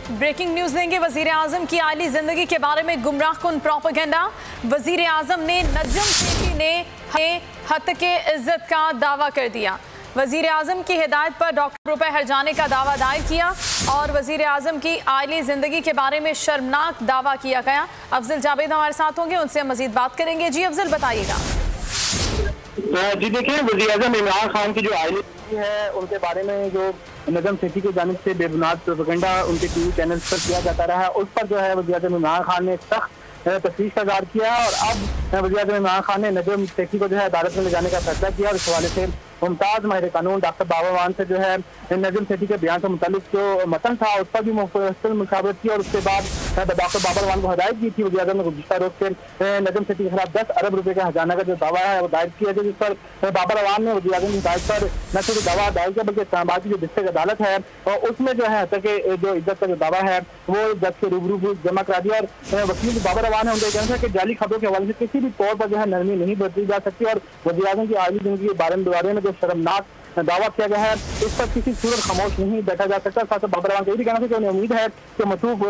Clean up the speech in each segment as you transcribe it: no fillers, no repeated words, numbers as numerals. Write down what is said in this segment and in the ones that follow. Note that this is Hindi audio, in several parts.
ब्रेकिंग न्यूज देंगे। वजीर आजम की आली जिंदगी के बारे में गुमराह कुन प्रोपेगेंडा। वजीर आजम ने नजम सेठी ने हत्के इज्जत का दावा कर दिया। वजीर आजम की हिदायत पर डॉक्टर रुपए हरजाने का दावा दायर किया और वजीर आजम की आली जिंदगी के बारे में शर्मनाक दावा किया गया। अफजल जावेद हमारे साथ होंगे, उनसे मजीद बात करेंगे। जी अफजल, बताइएगा। जी देखिए, वज़ीर आज़म इमरान खान की जो आइली है उनके बारे में जो नजम सेठी की जानिब से बेबुनियाद प्रोपेगेंडा उनके टीवी चैनल्स पर किया जाता रहा है, उस पर जो है वज़ीर आज़म इमरान खान ने सख्त तशवीश का इज़हार किया और अब वज़ीर आज़म इमरान खान ने नजम सेठी को जो है अदालत में ले जाने का फैसला किया और इस हवाले से मुमताज़ माहिर कानून डॉक्टर बाबर वान से जो है नजम सेठी के बयान से मुतालिक जो मतन था उस पर भी मुफस्सिल मुशावरत की और उसके बाद डॉक्टर बाबर वान को हदायत की थी। वज़ीर आज़म ने गुज़िश्ता रोज़ से नजम सेठी के खिलाफ 10 अरब रुपए का हरजाना का जो दावा है वो दायर किया है, जिस पर बाबर वान ने वज़ीर आज़म की हिदायत पर न सिर्फ दावा दायर किया बल्कि इस्लामाबाद की जो डिस्ट्रिक्ट अदालत है और उसमें जो है कि जो इज्जत का जो दावा है वो जज के रूबरू जमा करा दिया। और वकील बाबर वान है उनका कहना है कि जाली खबरों के हवाले से किसी भी तौर पर जो है नरमी नहीं बरती जा सकती और वज़ीर आज़म की आली जिंदगी के बारे में जो शर्मनाक दावा किया गया है इस पर किसी सूरत खामोश नहीं बैठा जा सकता। साथ बाबर वान का ये भी कहना था कि उन्हें उम्मीद है कि मतूब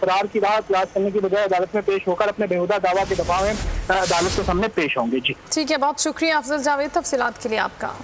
फरार की राह तलाश करने की बजाय अदालत में पेश होकर अपने बेहुदा दावा के दफा में अदालत के सामने पेश होंगे। जी ठीक है, बहुत शुक्रिया अफजल जावेद तफसीलात के लिए आपका।